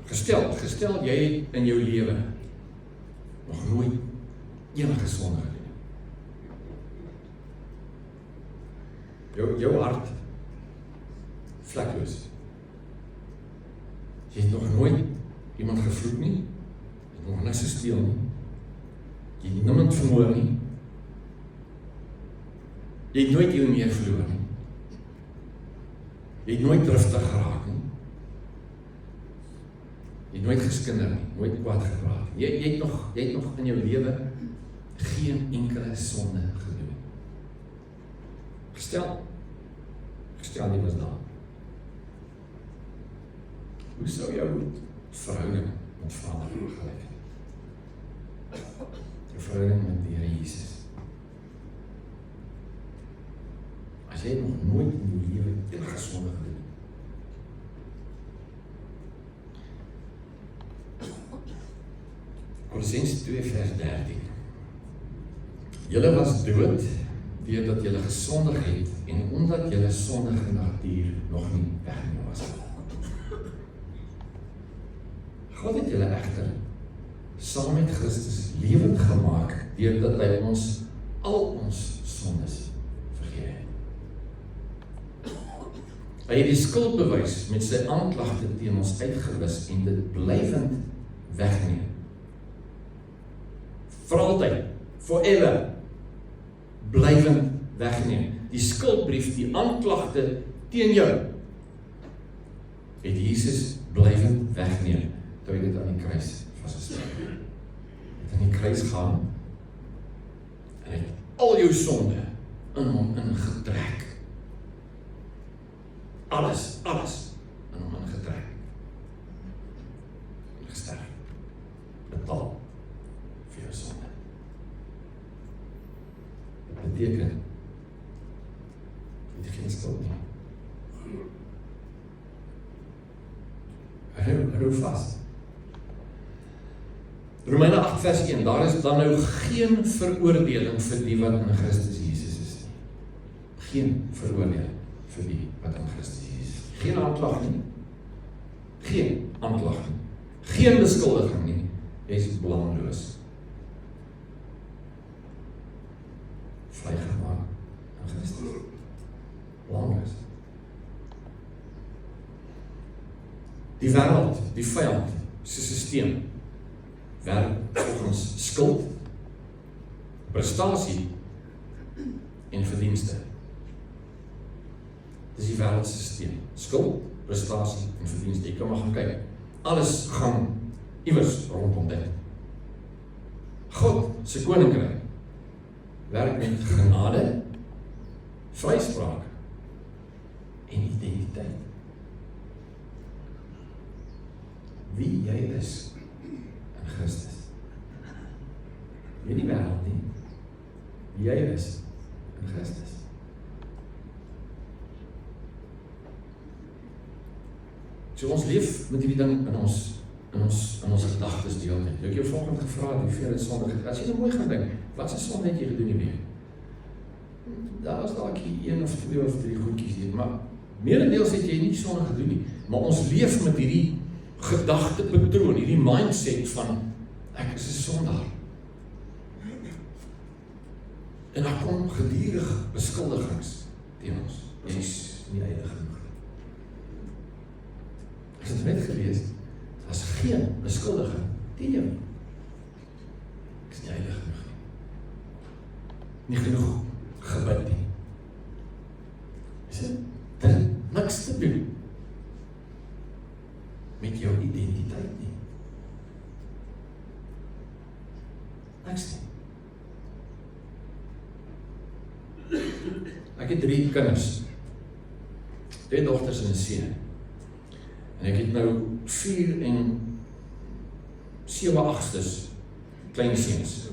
Gestel jy het in jou lewe nog nooit enige sonde gedoen. Jou hart vlekloos. Jy het nog nooit iemand gevloek nie, jy het nog niks gesteel nie, jy het niemand vermoor nie, jy het nooit jou meer verloor nie, jy het nooit driftig geraak nie, jy het nooit geskinder nie, nooit kwaad gepraat. Jy het nog in jou lewe geen enkele sonde gedoen. Gestel nie was daar. Hoe sou jou verhouding met Vader gelyk het? Jou verhouding met die Here Jesus. As jy nog nooit in jou lewe enige sonde gedoen het. Kolossense 2 vers 13. Julle was dood, deurdat julle gesondig het, en omdat julle sondige natuur nog nie weggeneem was. God het julle egter saam met Christus lewend gemaak, deurdat hy ons al ons sondes vergewe het. Hy het die skuldbewys met sy aanklagte teen ons uitgewis en dit blywend wegneem. Vir altyd, forever, blywend wegneem. Die skuldbrief, die aanklagte teen jou, het Jesus blywend wegneem, toe hy dit aan die kruis vasgestel. Het aan die kruis gaan, en hy het al jou sonde in hom ingetrek. Alles in hom ingetrek. En gesterf. Betaal vir jou sonde. Dit beteken, jy het geen skuld nie. Hou vast. Romeine 8 vers 1, daar is dan nou geen veroordeling vir die wat in Christus Jesus is nie. Geen veroordeling vir die wat in Christus Jesus is. Geen aanklag nie. Geen aanklag nie. Geen beskuldiging nie. Jy is belangeloos. Vrygemaak in Christus. Belangeloos. Die wêreld, die vyand, sy sisteem, werk volgens skuld, prestasie en verdienste. Dis die wêreldse sisteem. Skuld, prestasie en verdienste. Jy kan maar gaan kyk. Alles gaan iewers rondom dit. God se koninkryk werk met genade, vryspraak en identiteit. Wie jy is in Christus. Nie die wêreld nie. Wie jy is in Christus. So ons leef met hierdie ding in ons gedagtes deel net. Ek jou volgende gevra het, hoeveel het sonde gedoen. As jy nou mooi gaan dink, wat se sonde het jy gedoen nie meer? Daar was dalk 1 of 2 of 3 goedjies hier, maar meerendeels het jy nie sonde gedoen nie. Maar ons leef met hierdie gedagtepatroon, hierdie mindset van ek is 'n sondaar. En daar kom gedurig beskuldigings teen ons. Jy is nie heilig genoeg. Ek het net gelees, as geen beskuldiging teen jou nie. Ek is nie heilig genoeg nie. Nie genoeg gebid nie. Is dit? Dit het niks te doen met jou identiteit nie. Niks nie. Ek het 3 kinders. 2 dogters en 'n seun. En ek het nou 4 en 7/8 klein seuns.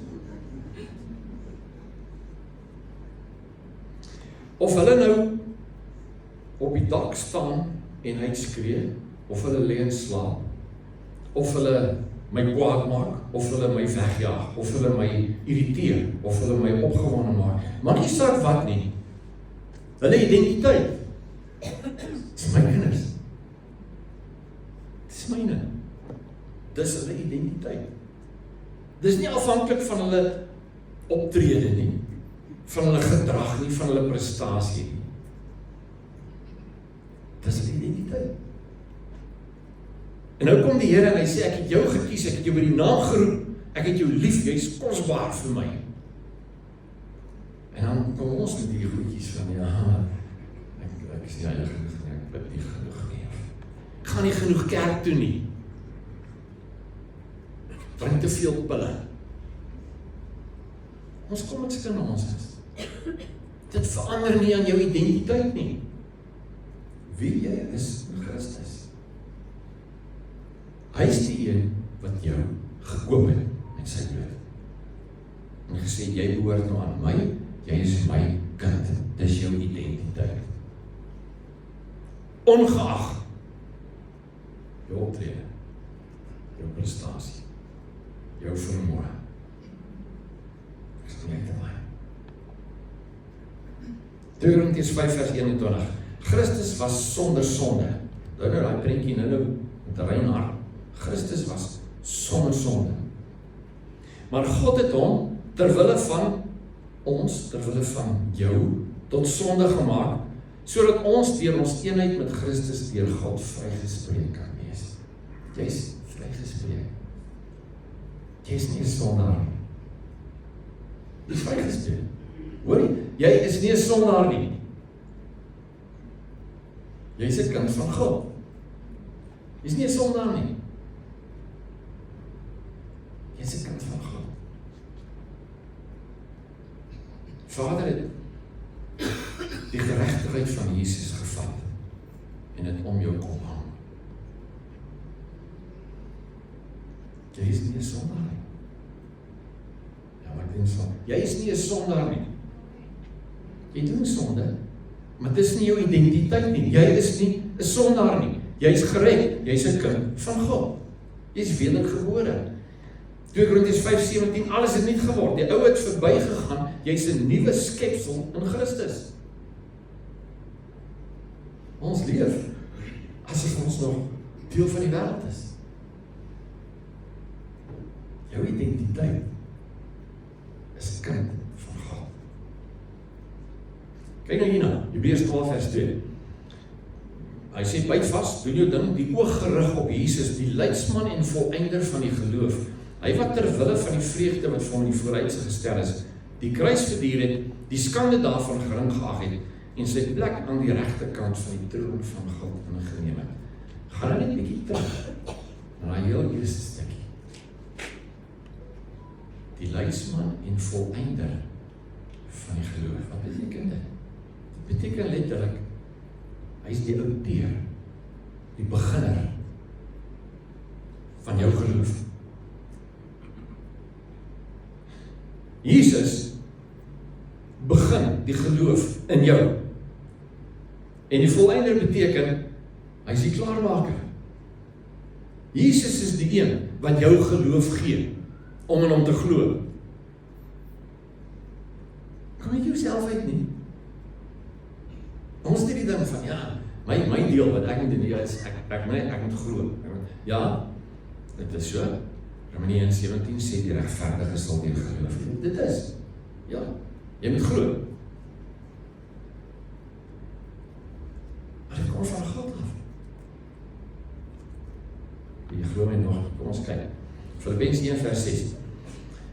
Of hulle nou op die dak staan en uitskree, of hulle lê en slaap, of hulle my kwaad maak, of hulle my wegjaag, of hulle my irriteer, of hulle my opgewonde maak. Maak nie saak wat nie. Hulle identiteit. Dis my kinders. Dis myne. Dis hulle identiteit. Dis nie afhanklik van hulle optrede nie, van hulle gedrag nie, van hulle prestasie nie. Dis hulle identiteit. En nou kom die Here en hy sê, ek het jou gekies, ek het jou by die naam geroep, ek het jou lief, jy is kosbaar vir my. En dan kom ons met die goedjies van, ja, ek is nie heilig genoeg nie, ek bid nie genoeg nie. Ek gaan nie genoeg kerk toe nie. Drink te veel pille. Ons kom met sulke nonsens. Dit verander nie aan jou identiteit nie. Wie jy is in Christus. Hy is die een wat jou gekoop het met sy bloed. En gesê, jy behoort nou aan my, jy is my kind. Dis jou identiteit. Ongeag jou optrede, jou prestasie, jou vermoë. Ek sal nie te baie. 2 Korintiërs 5 vers 21. Christus was sonder sonde. Nou die prentjie nou met 'n rein hart. Christus was sonder sonde. Maar God het hom terwille van ons, terwille van jou, tot sonde gemaak, sodat ons deur ons eenheid met Christus deur God vrygespreek kan wees. Jy is vrygespreek. Jy is nie 'n sondaar nie. Jy is vrygespreek. Hoor jy is nie 'n sondaar nie. Jy is 'n kind van God. Jy is nie 'n sondaar nie. Jy is 'n kind van God. Vader het die geregtigheid van Jesus gevat en dit om jou kom hang. Jy is nie 'n sondaar nie. Ja, maar ek dink so. Jy is nie 'n sondaar nie. Jy doen sonde, maar dit is nie jou identiteit nie. Jy is nie 'n sondaar nie. Jy is gered. Jy is 'n kind van God. Jy is wedergebore. 2 Korintiërs 5:17, alles het nuut geword. Die ou het verbygegaan. Jy is 'n nuwe skepsel in Christus. Ons leef asof ons nog deel van die wêreld is. Jou identiteit is 'n kind van God. Kyk nou hierna, Hebreërs 12 vers 2. Hy sê, byt vas, doen jou ding, die oog gerig op Jesus, die leidsman en volëinder van die geloof. Hy wat ter wille van die vreugde wat vir hom in die vooruitsig gestel is, die kruis verduur het, die skande daarvan gering geag het, en sy plek aan die regterkant van die troon van God ingeneem het. Gaan nou net 'n bietjie terug na die heel eerste stukkie. Die leidsman en volëinder van die geloof. Wat beteken dit? Dit beteken letterlik, hy is die outeur, die beginner van jou geloof. Jesus begin die geloof in jou. En die volëinder beteken, hy is die klaarmaker. Jesus is die een wat jou geloof gee, om in hom te glo. Kom jy jouself uit nie? Ons het die ding van, ja, my deel wat ek moet doen, is, ek moet glo. Ja, dit is so. Romeine 1:17 sê die regverdige sal deur geloof. Dit is, ja, jy moet glo. Maar dit kom van God af. Jy glo my nog, kom ons kyk. Filippense 1 vers 6.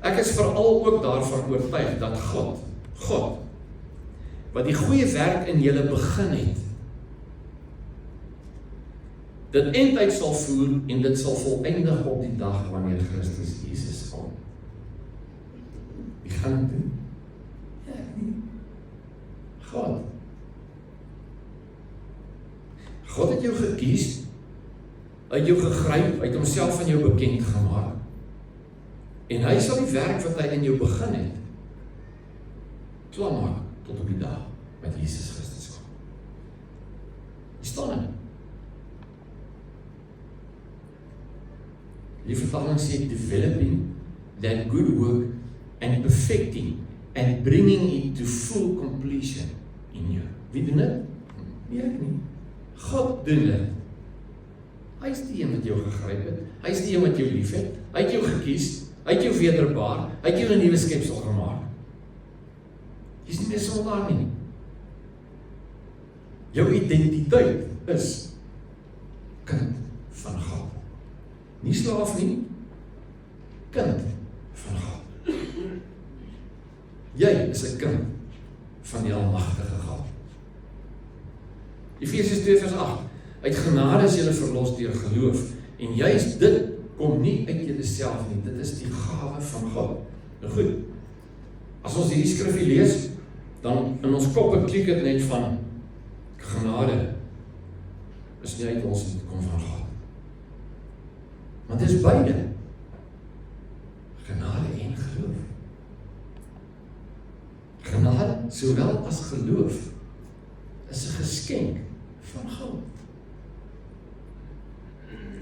Ek is veral ook daarvan oortuig dat God, wat die goeie werk in julle begin het, dit eindtyd sal voer en dit sal volëindig op die dag wanneer Christus Jesus kom. Wie gaan dit doen? Ja, nie. God. God het jou gekies, uit jou gegryp, uit homself aan jou bekend gemaak. En hy sal die werk wat hy in jou begin het, klaarmaak tot op die dag met Jesus Christus kom. Die staan in. Die vertaling sê developing that good work and perfecting and bringing it to full completion in you. Wie doen dit? Nie ek nie. God doen dit. Hy is die een wat jou gegryp het, hy is die een wat jou lief het, hy het jou gekies, hy het jou wederbaar, hy het jou 'n nuwe skepsel gemaak. Jy is nie meer sondaar nie. Jou identiteit is kind van God. Nie slaaf nie, kind van God. Jy is 'n kind van die almagtige God. Efesiërs 2 vers 8. Uit genade is julle verlos deur geloof, en juist dit kom nie uit julleself nie, dit is die gawe van God. Nou goed, as ons hierdie skrifgie lees, dan in ons koppe klik het net van genade is nie uit ons, dit kom van God. Want dit is beide, genade en geloof. Genade, sowel as geloof, is 'n geskenk van God.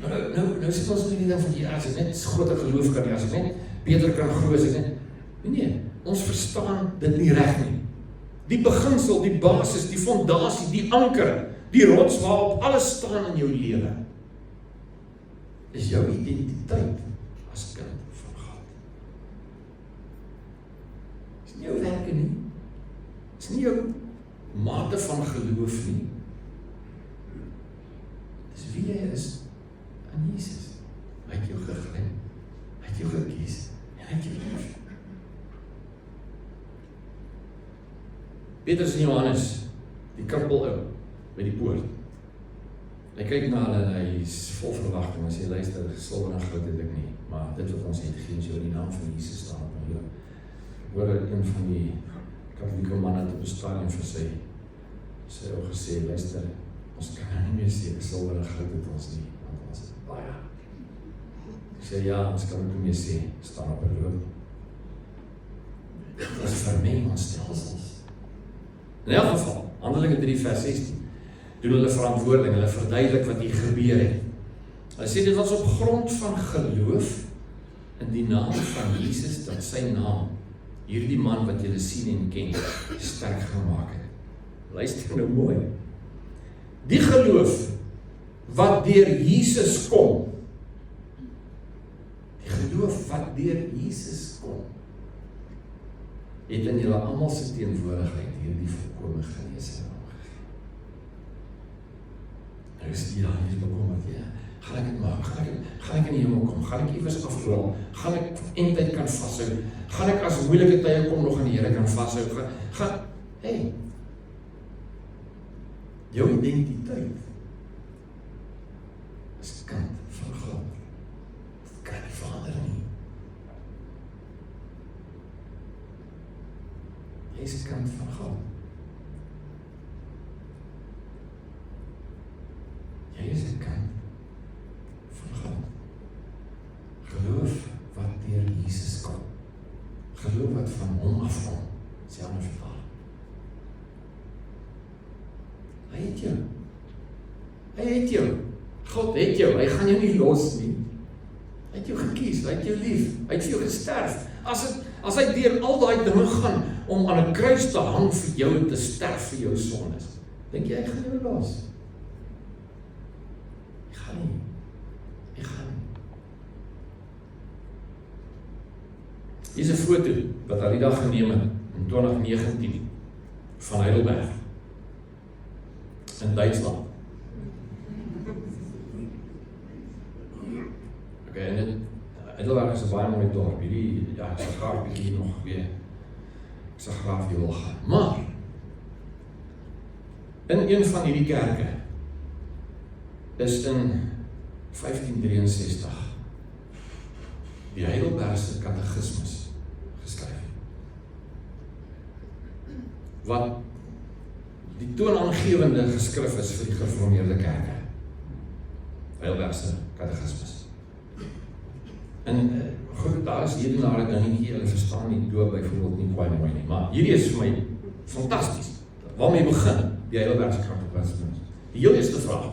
Nou sit ons nie dan van die as ek net groter geloof kan hê, as ek net beter kan glo, as ek net nee, ons verstaan dit nie reg nie. Die beginsel, die basis, die fondasie, die anker, die rots waarop alles staan in jou lewe, is jou identiteit as kind van God. Is nie jou werke nie, is nie jou mate van geloof nie. Dis wie jy is aan Jesus. Hy het jou gegryp, hy het jou gekies, en hy het jou lief. Petrus en Johannes, die krippel ou, by die poort. Hy kyk na hulle en hy is vol verwagting, as jy luister, silwer en goud het ek nie, maar dit wat ons het gegee, so die naam van Jesus staan op my hoor. Ek hoor een van die katholieke manne het op 'n stadium vir sy ou gesê, luister, ons kan nie meer sê, silwer en goud het ons nie, want ons het baie. Ek sê, ja, ons kan ook nie meer sê, staan op 'n loop. Dit is vermeng ons stelsels. In elk geval, Handelinge 3 vers 16, doen hulle verantwoording, hulle verduidelik wat hier gebeur het. Hulle sê dit was op grond van geloof in die naam van Jesus, dat sy naam, hierdie man wat julle sien en ken, sterk gemaak het. Luister nou mooi. Die geloof wat deur Jesus kom, die geloof wat deur Jesus kom, het in julle almal se teenwoordigheid hierdie volkome genesing gegee. Nou is die daar nie bekommerd, ja. Gaan ek dit maak? Gaan ek in die hemel kom? Gaan ek iewers afrol? Gaan ek eindtyd kan vashou? Gaan ek as moeilike tye kom nog aan die Here kan vashou? Hey, jou identiteit is kind van God. Dit kan nie verander nie. Jy is 'n kind van God. Jy is 'n kind van God. Geloof wat deur Jesus kom. Geloof wat van hom afkom. Sy ander vertaling. Hy het jou. Hy het jou. God het jou. Hy gaan jou nie los nie. Hy het jou gekies. Hy het jou lief. Hy het vir jou gesterf. As hy deur al daai dinge gaan om aan 'n kruis te hang vir jou en te sterf vir jou sondes, dink jy hy gaan jou los? Hy gaan nie. Hy gaan nie. Hier is 'n foto wat hy die dag geneem het in 2019 van Heidelberg in Duitsland. Okay, en dit Heidelberg is 'n baie mooi dorp. Hierdie, ja, ek sal graag bietjie nog weer, ek sal graag hier wil gaan. Maar, in een van hierdie kerke, is in 1563, die Heidelbergse Katekismus geskryf. Wat die toonaangewende geskrif is vir die gereformeerde kerke. Heidelbergse Katekismus. En goed, daar is hedenare dingetjie, hulle verstaan nie doop byvoorbeeld nie baie mooi nie, maar hierdie is vir my fantasties. Waarmee begin die Heidelbergse Katekismus? Die heel eerste vraag: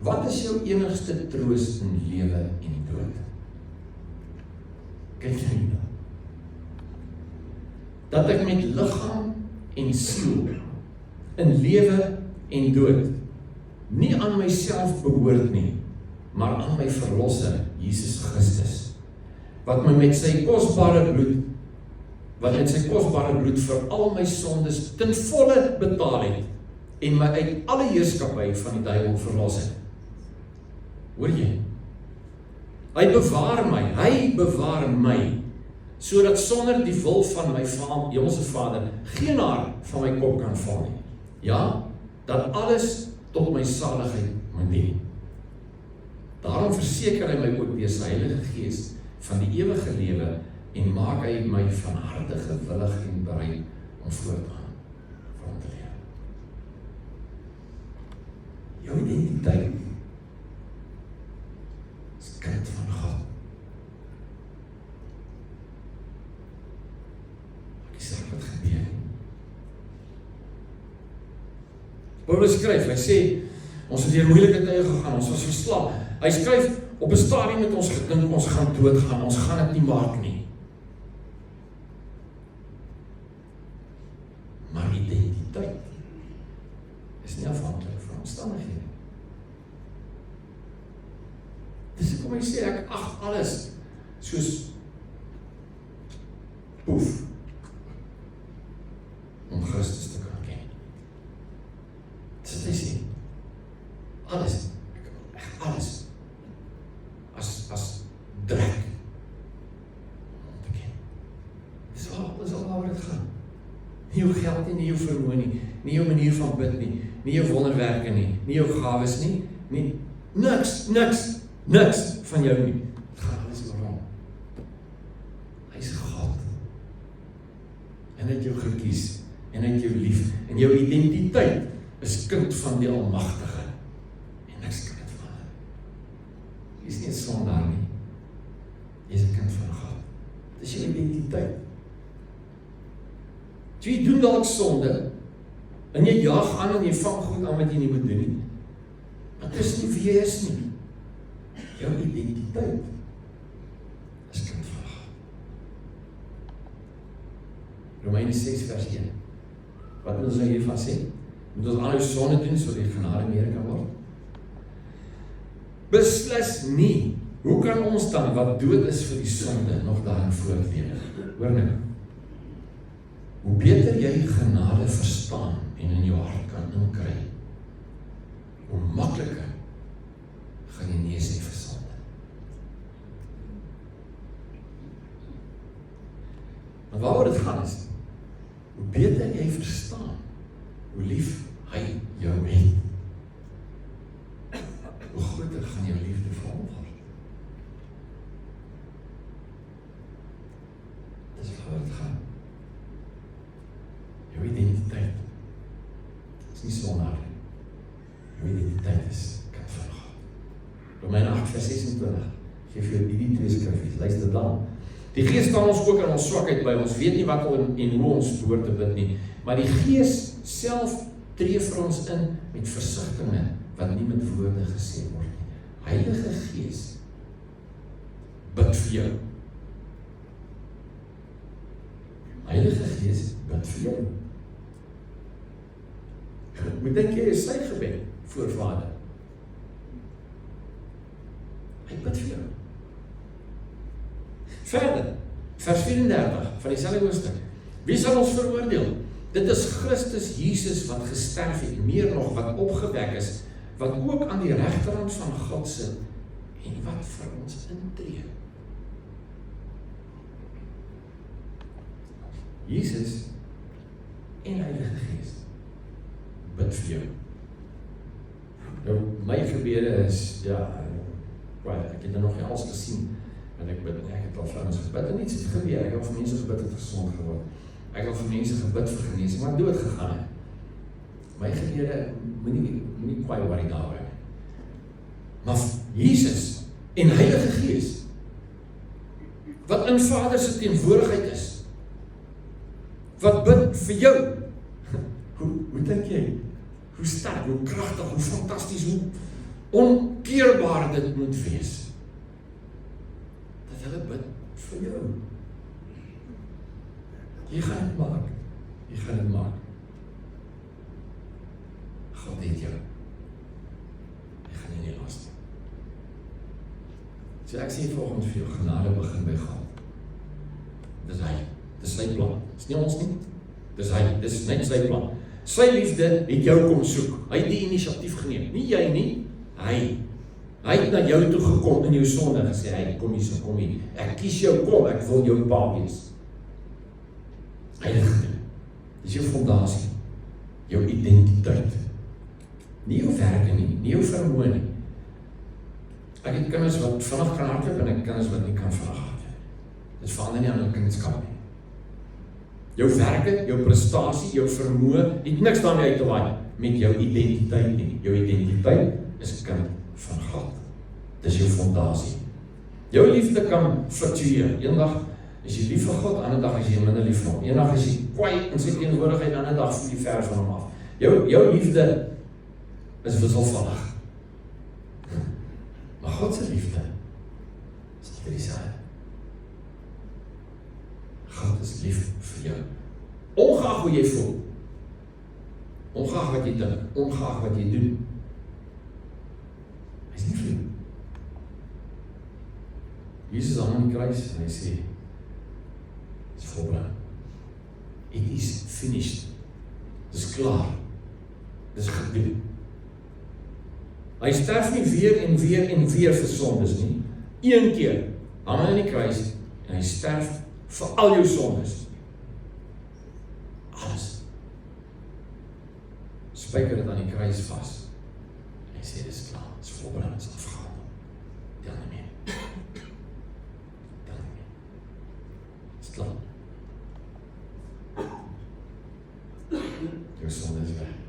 wat is jou enigste troos in lewe en dood? Kyk jy nie dan? Dat ek met liggaam en siel in lewe en dood nie aan myself behoort nie, maar aan my verlosser, Jesus Christus, wat met sy kosbare bloed vir al my sondes ten volle betaal het, en my uit alle heerskappy van die duiwel verlos het. Hoor jy? Hy bewaar my, sodat sonder die wil van my Hemelse Vader, geen haar van my kop kan val nie. Ja, dat alles tot my saligheid moet dien. Daarom verseker hy my ook deur sy Heilige Gees van die ewige lewe en maak hy my van harte gewillig en bereid om voortaan vir hom te lewe. Jou identiteit is kind van God. Ek sê wat gebeur. Paulus skryf, hy sê, ons het deur moeilike tye gegaan, ons was verslae. Hy skryf, op 'n stadium met ons gedink, ons gaan doodgaan, ons gaan dit nie maak nie. Maar identiteit is nie afhanklik van omstandighede. Dis hoekom hy sê, ek ag alles soos poef om Christus te kan ken. Dis wat hy sê. Alles as drek om te ken. Dis al waar het gaan. Nie jou geld nie jou vermoë nie jou manier van bid nie jou wonderwerke nie jou gawes nie, niks van jou nie. Het gaan alles oor hom. Hy is God. En hy het jou gekies, en hy het jou lief, en jou identiteit is kind van die Almagtige, en niks kan dit verander. Jy is nie 'n sondaar nie, jy is 'n kind van God. Dit is jou identiteit. Jy doen dalk sonde, en jy jaag aan en jy vang goed aan wat jy nie moet doen nie. Maar dit is nie wie jy is nie. Jou identiteit is kind van God. Romeine 6 vers 1. Wat moet ons nou hiervan sê? Moet ons al jou sonde doen, so die genade meer kan word? Beslis nie. Hoe kan ons dan, wat dood is vir die sonde, nog daarin voortlewe? Hoor nou. Hoe beter jy genade verstaan en in jou hart kan inkry, hoe makliker gaan jy nee sê vir sonde. Maar waaroor dit gaan is, hoe beter jy verstaan, hoe lief hy jou het, hoe groter gaan jou liefde vir hom word. Dis waaroor dit gaan. Jou identiteit is nie sondaar nie. Jou identiteit is kind van God. Romeine 8 vers 26 geef jou die twee skrifgies. Luister dan. Die Gees staan ons ook in ons swakheid by. Ons weet nie wat en hoe ons behoort te bid nie. Maar die Gees self tree vir ons in met versigtinge wat nie met woorde gesê word nie. Heilige Gees bid vir jou. Heilige Gees bid vir jou. Moet dink jy is sy gebed voor Vader. Hy bid vir jou. Verder, vers 34 van dieselfde hoofstuk. Wie sal ons veroordeel? Dit is Christus Jesus wat gesterf het, meer nog wat opgewek is, wat ook aan die regterhand van God sit en wat vir ons intree. Jesus en Heilige Gees bid vir jou. Nou, my gebede is, ek het nog nie alles gesien, en ek het al vir ons gebid, en iets het gebeur, ek het vir mense gebid het gesond geword, ek het vir mense gebid vir genesing, maar dood gegaan het. My gebede, moenie kwaai worry daaroor. Maar Jesus en Heilige Gees, wat in Vader se teenwoordigheid is, wat bid vir jou, hoe dink jy? Hoe sterk, hoe kragtig, hoe fantasties, hoe onkeerbaar dit moet wees. Dat hulle bid vir jou. Jy gaan dit maak. Jy gaan dit maak. God het jou. Jy gaan nie los nie. So ek sê volgens vir jou genade begin by God. Dis hy, dis sy plan. Dis nie ons nie, dis hy, dis net sy plan. Sy liefde het jou kom soek. Hy het die inisiatief geneem, nie jy nie, hy. Hy het na jou toe gekom in jou sonde en gesê, hy, kom hier, kom hier. Ek kies jou, kom, ek wil jou pa wees. Hy het gedoen. Dis jou fondasie, jou identiteit. Nie jou werke nie, nie jou vermoë nie. Ek het kinders wat vinnig kan hardloop en ek kinders wat nie kan vinnig hardloop. Dit verander nie aan hulle kindskap nie. Jou werke, jou prestasie, jou vermoë het niks daarmee uit te waai met jou identiteit nie. Jou identiteit is 'n kind van God. Dis jou fondasie. Jou liefde kan fluktueer. Eendag is jy lief vir God, ander dag is jy minder lief vir hom. Eendag is jy kwaai in sy teenwoordigheid, ander dag voel jy ver van hom af. Jou liefde is wisselvallig. Maar God se liefde is altyd dieselfde. God is lief vir jou. Ongeag hoe jy voel. Ongeag wat jy dink. Ongeag wat jy doen. Hy is nie vir jou. Jesus hang aan die kruis en hy sê, het is volbring. It is finished. Dit is klaar. Dit is gedoen. Hy sterf nie weer en weer en weer vir sondes nie. Een keer hang hy aan die kruis en hy sterf vir al jou sondes. Alles. Spyker dit aan die kruis vas. En hy sê, dit is klaar, dit is volbring, dit is afgehaal. Tel nie meer. Tel nie meer. Dit is klaar. Jou sonde is weg.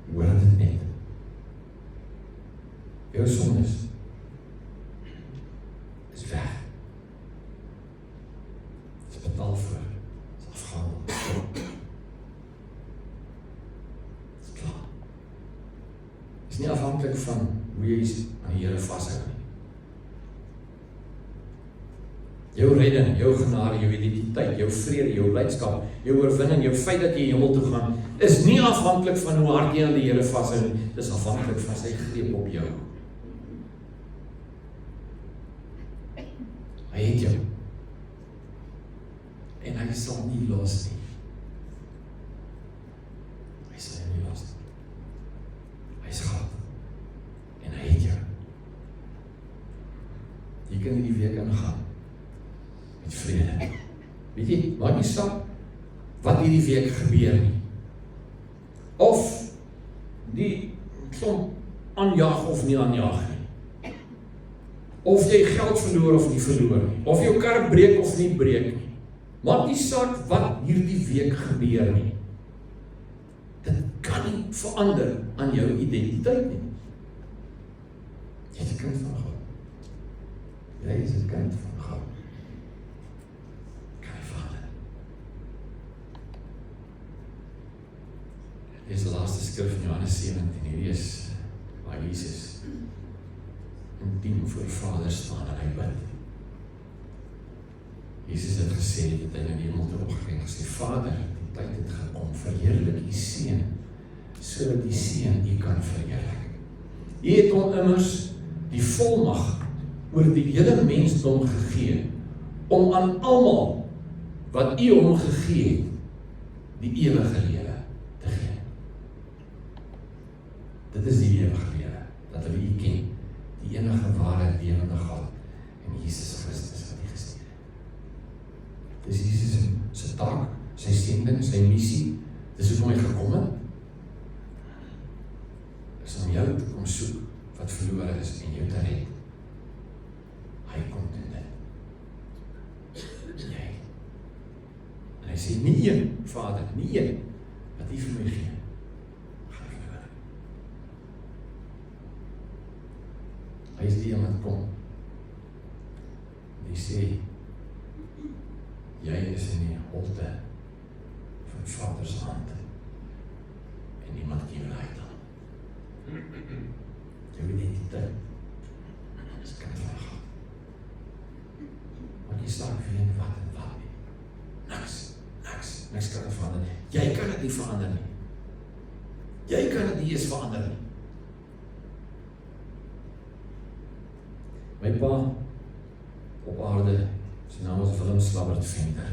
Hoor dit net. Jou sondes is weg. Dit is betaal voor. Dit is afgehandel. Dit is klaar. Dit is nie afhanklik van hoe jy aan die Here vashou nie. Jou redding, jou genade, jou identiteit, jou vrede, jou blydskap, jou oorwinning, jou feit dat jy hemel toe gaan, is nie afhanklik van hoe hard jy aan die Here vashou nie. Dis afhanklik van sy greep op jou. Hy het jou. En hy sal nie los nie. Hy sal jou nie los nie. Hy is God. En hy het jou. Jy kan die week ingaan. Met vrede. Weet jy, maak nie saak wat hierdie week gebeur nie. Of die klomp aanjaag of nie aanjaag nie. Of jy geld verloor of nie verloor nie. Of jou kar breek of nie breek nie. Maak nie saak wat hierdie week gebeur nie. Dit kan nie verander aan jou identiteit nie. Jy is 'n kind van God. Jy is 'n kind van God. Dit is die laaste skrif in Johannes 17, hierdie is waar Jesus intiem voor die Vader staan en hy bid. Jesus het gesê, dat hy na die hemel toe opgegaan gesê, Vader, die tyd het gekom, verheerlik die Seun, sodat die Seun u kan verheerlik. U het hom immers die volmag oor die hele mensdom gegee, om aan almal wat u hom gegee het, die ewige lewe te gee. Dit is die ewige lewe, dat hulle u ken, die enige ware lewende God, en Jesus Christus wat hy gestuur het. Dis Jesus se taak, sy sending, sy missie, dis hoe hy gekom het, is om jou te kom soek, wat verlore is, en jou te red. Hy kom doen dit. Jy. En hy sê, nie een, Vader, nie een, wat hy vir my gee, gaan verloor. Hy is die een wat kom. En hy sê, jy is in die holte van Vader se hand. En niemand kan jou uit dan. Jou identiteit is kind van God. Want jy staan vir en wat nie. Niks kan het verander nie. Jy kan het nie verander nie. Jy kan het nie eens verander nie. My pa op aarde, sy naam was Willem Slabbert Venter.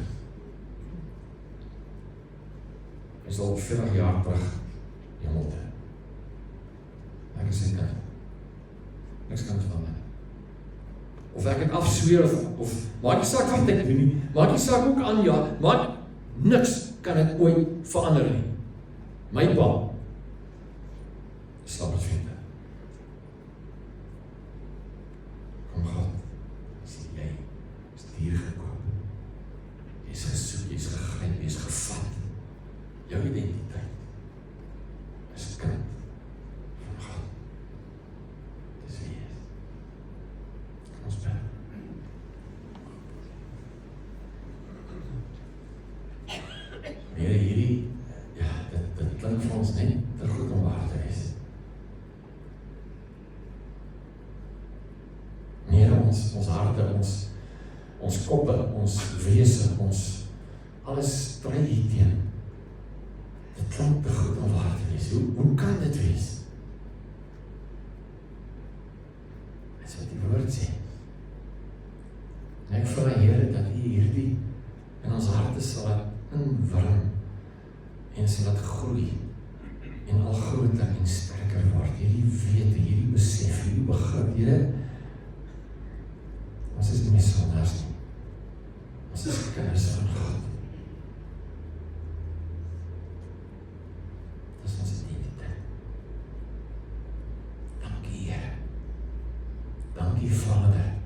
Hy is al 40 jaar terug hemel toe. Ek is sy kind. Niks kan van my. Of ek het afsweer, of maak nie saak wat ek doen nie, maak nie saak ook aan, ja, maak niks kan ek ooit verander nie. My pa, Slabbert Venter. Kom God, sê jy, is hier gekoop. Jy is gesoek, jy is gegryp, jy is gevat. Jou identiteit is kind van God. Dis wie jy is. Kom ons bid. Here, hierdie, ja, dit klink vir ons net te goed om waar te wees. Here, ons harte, ons koppe, ons wese, ons alles stry hierteen. Dit klink te goed om waar te wees. Hoe kan dit wees? Dit is wat die woord sê. En ek vra Here dat U hierdie in ons harte sal inwring en sal dit groei en al groter en sterker word. Hierdie wete, hierdie besef, hierdie begrip, Here, ons is nie meer sondaars nie. Ons is kinders van God. Dit is ons identiteit. Dankie, Here. Dankie, Vader.